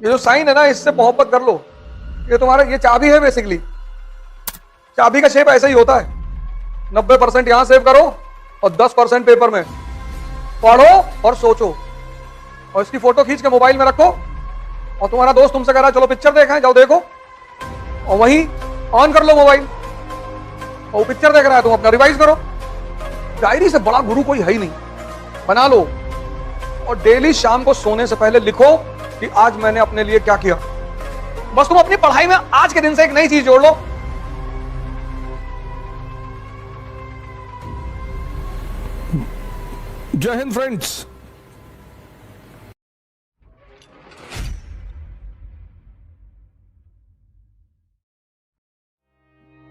ये जो साइन है ना, इससे मोहब्बत कर लो। ये तुम्हारा, ये चाबी है बेसिकली। चाबी का शेप ऐसा ही होता है। 90% यहां सेव करो और 10% पेपर में पढ़ो और सोचो, और इसकी फोटो खींच के मोबाइल में रखो। और तुम्हारा दोस्त तुमसे कह रहा है चलो पिक्चर देखें, जाओ देखो, और वहीं ऑन कर लो मोबाइल, और वो पिक्चर देख रहा है, तुम अपना रिवाइज करो। डायरी से बड़ा गुरु कोई है ही नहीं। बना लो और डेली शाम को सोने से पहले लिखो कि आज मैंने अपने लिए क्या किया। बस तुम अपनी पढ़ाई में आज के दिन से एक नई चीज जोड़ लो। जय हिंद फ्रेंड्स।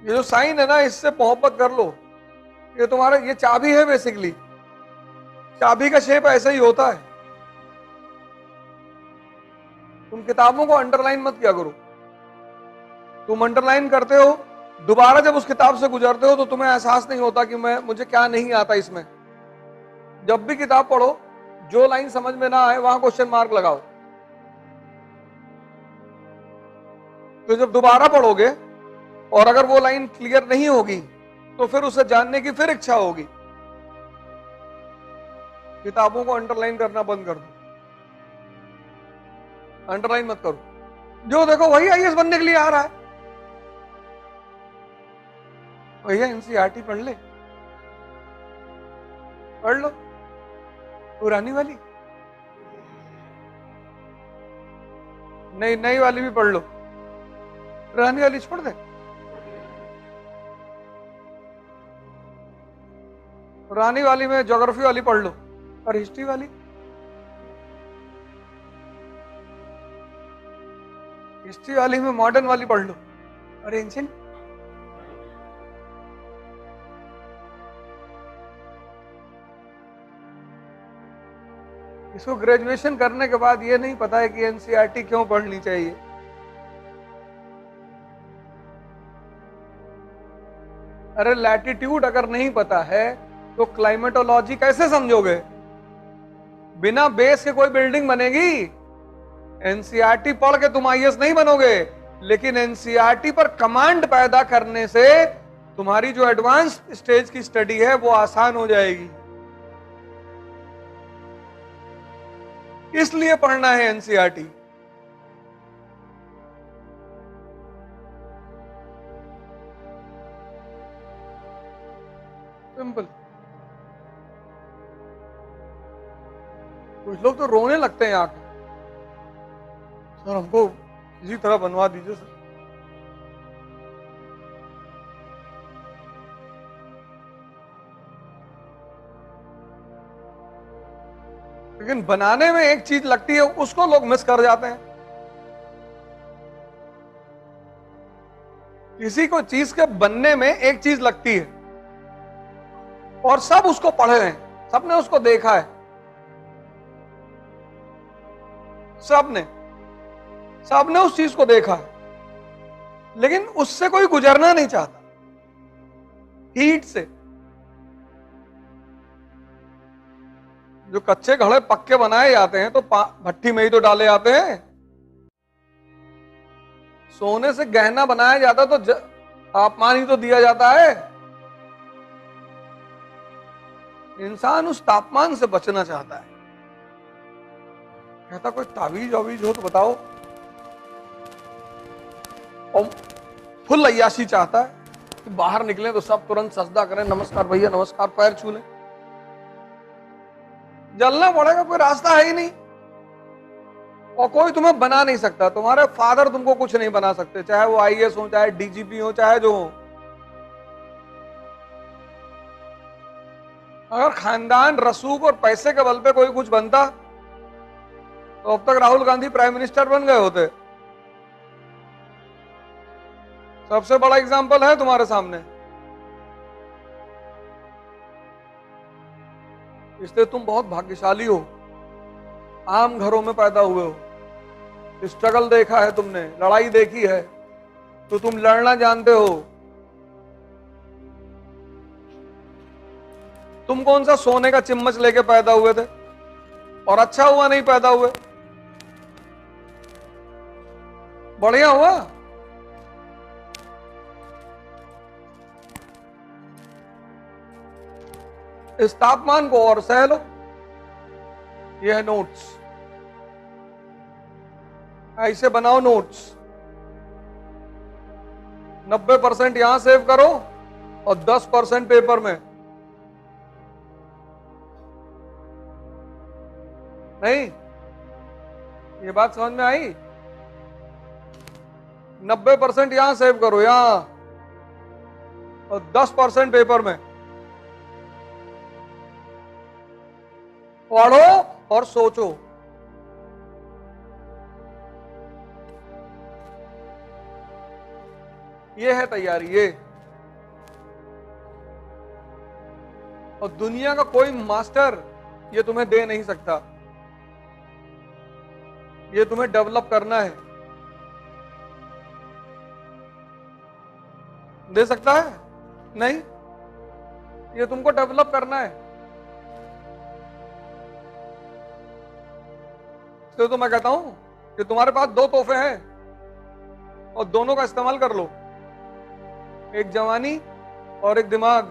ये जो साइन है ना, इससे मोहब्बत कर लो। ये तुम्हारा, ये चाबी है बेसिकली। चाबी का शेप ऐसा ही होता है। तुम किताबों को अंडरलाइन मत किया करो। तुम अंडरलाइन करते हो, दोबारा जब उस किताब से गुजरते हो तो तुम्हें एहसास नहीं होता कि मुझे क्या नहीं आता इसमें। जब भी किताब पढ़ो, जो लाइन समझ में ना आए वहां क्वेश्चन मार्क लगाओ। तो जब दोबारा पढ़ोगे और अगर वो लाइन क्लियर नहीं होगी तो फिर उसे जानने की फिर इच्छा होगी। किताबों को अंडरलाइन करना बंद कर दो। अंडरलाइन मत करो। जो देखो वही आईएएस बनने के लिए आ रहा है। भैया एनसीईआरटी पढ़ ले, पढ़ लो पुरानी वाली, नई वाली भी पढ़ लो, पुरानी वाली छोड़ दे। पुरानी वाली में ज्योग्राफी वाली पढ़ लो और हिस्ट्री वाली, हिस्ट्री वाली में मॉडर्न वाली पढ़ लो और एंशिएंट। इसको ग्रेजुएशन करने के बाद ये नहीं पता है कि एनसीईआरटी क्यों पढ़नी चाहिए। अरे लैटिट्यूड अगर नहीं पता है तो क्लाइमेटोलॉजी कैसे समझोगे? बिना बेस के कोई बिल्डिंग बनेगी? एनसीईआरटी पढ़ के तुम आईएएस नहीं बनोगे, लेकिन एनसीईआरटी पर कमांड पैदा करने से तुम्हारी जो एडवांस स्टेज की स्टडी है वो आसान हो जाएगी। इसलिए पढ़ना है एनसीईआरटी। सिंपल। कुछ लोग तो रोने लगते हैं आके, सर हमको इसी तरह बनवा दीजिए सर। लेकिन बनाने में एक चीज लगती है, उसको लोग मिस कर जाते हैं। किसी को चीज के बनने में एक चीज लगती है और सब उसको पढ़े हैं, सबने उसको देखा है, सबने उस चीज को देखा है, लेकिन उससे कोई गुजरना नहीं चाहता। हीट से जो कच्चे घड़े पक्के बनाए जाते हैं तो भट्टी में ही तो डाले जाते हैं। सोने से गहना बनाया जाता तो तापमान ही तो दिया जाता है। इंसान उस तापमान से बचना चाहता है। कहता कोई तावीज वावीज हो तो बताओ, और फुल अय्याशी चाहता है कि बाहर निकले तो सब तुरंत सजदा करें, नमस्कार भैया नमस्कार, पैर छू लें। जलना पड़ेगा, कोई रास्ता है ही नहीं, और कोई तुम्हें बना नहीं सकता। तुम्हारे फादर तुमको कुछ नहीं बना सकते, चाहे वो आईएएस हो, चाहे डीजीपी हो, चाहे जो हो। अगर खानदान रसूख और पैसे के बल पे कोई कुछ बनता तो अब तक राहुल गांधी प्राइम मिनिस्टर बन गए होते। सबसे बड़ा एग्जाम्पल है तुम्हारे सामने। इसलिए तुम बहुत भाग्यशाली हो, आम घरों में पैदा हुए हो, स्ट्रगल देखा है तुमने, लड़ाई देखी है, तो तुम लड़ना जानते हो। तुम कौन सा सोने का चिम्मच लेके पैदा हुए थे और अच्छा हुआ नहीं पैदा हुए। बढ़िया हुआ। इस तापमान को और सह लो। यह है नोट्स। ऐसे बनाओ नोट्स। 90% यहां सेव करो और 10% पेपर में। नहीं, ये बात समझ में आई? 90% यहां सेव करो, यहां, और 10% पेपर में। पढ़ो और सोचो। ये है तैयारी, ये। और दुनिया का कोई मास्टर ये तुम्हें दे नहीं सकता। ये तुम्हें डेवलप करना है। दे सकता है? नहीं, ये तुमको डेवलप करना है। तो मैं कहता हूं कि तुम्हारे पास 2 तोहफे हैं और दोनों का इस्तेमाल कर लो। एक जवानी और एक दिमाग।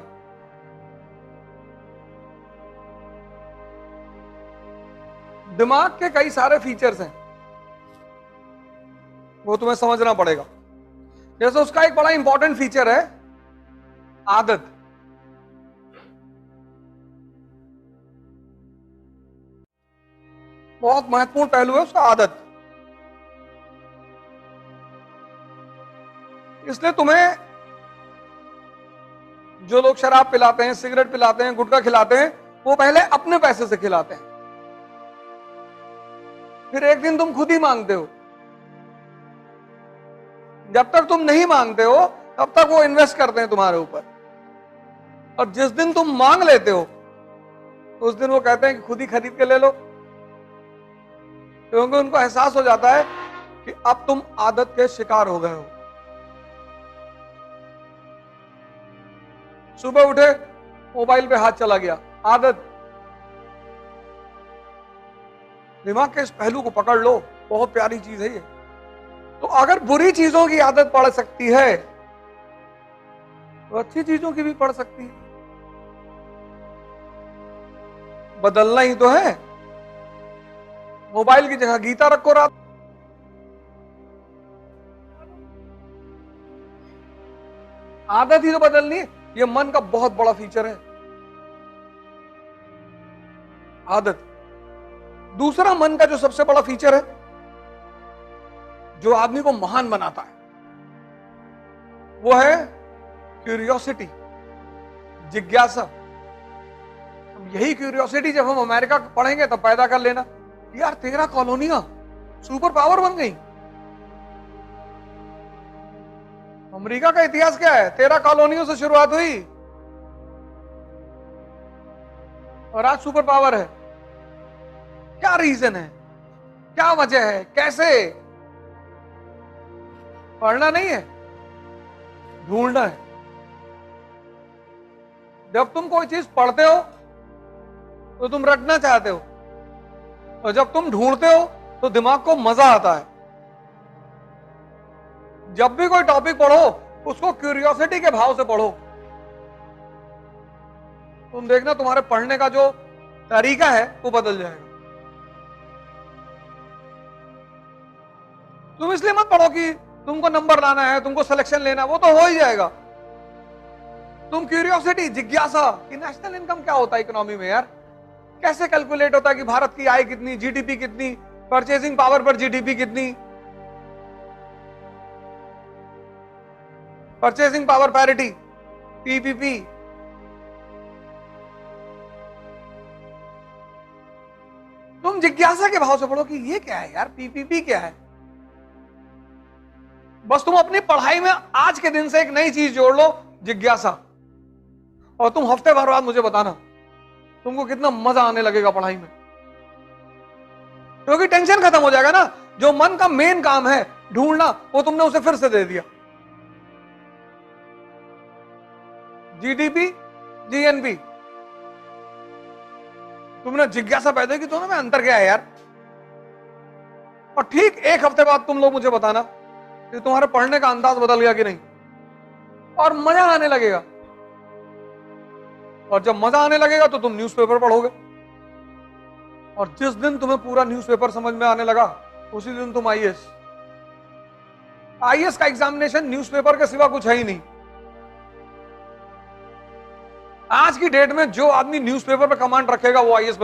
दिमाग के कई सारे फीचर्स हैं, वो तुम्हें समझना पड़ेगा। जैसे उसका एक बड़ा इंपॉर्टेंट फीचर है आदत। बहुत महत्वपूर्ण पहलू है उसका आदत। इसलिए तुम्हें जो लोग शराब पिलाते हैं, सिगरेट पिलाते हैं, गुटखा खिलाते हैं, वो पहले अपने पैसे से खिलाते हैं, फिर एक दिन तुम खुद ही मांगते हो। जब तक तुम नहीं मांगते हो तब तक वो इन्वेस्ट करते हैं तुम्हारे ऊपर, और जिस दिन तुम मांग लेते हो उस दिन वो कहते हैं कि खुद ही खरीद के ले लो, क्योंकि उनको एहसास हो जाता है कि अब तुम आदत के शिकार हो गए हो। सुबह उठे, मोबाइल पे हाथ चला गया, आदत। दिमाग के इस पहलू को पकड़ लो, बहुत प्यारी चीज है ये। तो अगर बुरी चीजों की आदत पड़ सकती है तो अच्छी चीजों की भी पड़ सकती है। बदलना ही तो है। मोबाइल की जगह गीता रखो रात। आदत ही तो बदलनी है। ये मन का बहुत बड़ा फीचर है, आदत। दूसरा मन का जो सबसे बड़ा फीचर है, जो आदमी को महान बनाता है, वो है क्यूरियोसिटी, जिज्ञासा। यही क्यूरियोसिटी जब हम अमेरिका पढ़ेंगे तब पैदा कर लेना। यार 13 कॉलोनियां सुपर पावर बन गई। अमेरिका का इतिहास क्या है? 13 कॉलोनियों से शुरुआत हुई और आज सुपर पावर है। क्या रीजन है? क्या वजह है? कैसे? पढ़ना नहीं है, ढूंढना है। जब तुम कोई चीज पढ़ते हो तो तुम रटना चाहते हो, और जब तुम ढूंढते हो तो दिमाग को मजा आता है। जब भी कोई टॉपिक पढ़ो उसको क्यूरियोसिटी के भाव से पढ़ो। तुम देखना तुम्हारे पढ़ने का जो तरीका है वो बदल जाएगा। तुम इसलिए मत पढ़ो कि तुमको नंबर लाना है, तुमको सिलेक्शन लेना, वो तो हो ही जाएगा। तुम क्यूरियोसिटी, जिज्ञासा कि नेशनल इनकम क्या होता है इकोनॉमी में, यार कैसे कैलकुलेट होता है कि भारत की आय कितनी, जीडीपी कितनी, परचेसिंग पावर पर जीडीपी कितनी, परचेसिंग पावर पैरिटी, पीपीपी। तुम जिज्ञासा के भाव से पढ़ो कि ये क्या है यार, पीपीपी क्या है। बस तुम अपनी पढ़ाई में आज के दिन से एक नई चीज जोड़ लो, जिज्ञासा, और तुम हफ्ते भर बाद मुझे बताना तुमको कितना मजा आने लगेगा पढ़ाई में। क्योंकि टेंशन खत्म हो जाएगा ना। जो मन का मेन काम है ढूंढना, वो तुमने उसे फिर से दे दिया। जीडीपी, जीएनपी, तुमने जिज्ञासा पैदा की, दोनों में अंतर क्या है यार। और ठीक एक हफ्ते बाद तुम लोग मुझे बताना कि तुम्हारे पढ़ने का अंदाज बदल गया कि नहीं, और मजा आने लगेगा। और जब मजा आने लगेगा तो तुम न्यूज़पेपर पढ़ोगे, और जिस दिन तुम्हें पूरा न्यूज़पेपर समझ में आने लगा उसी दिन तुम आईएएस। आईएएस का एग्जामिनेशन न्यूज़पेपर के सिवा कुछ है ही नहीं। आज की डेट में जो आदमी न्यूज़पेपर पे कमांड रखेगा वो आईएएस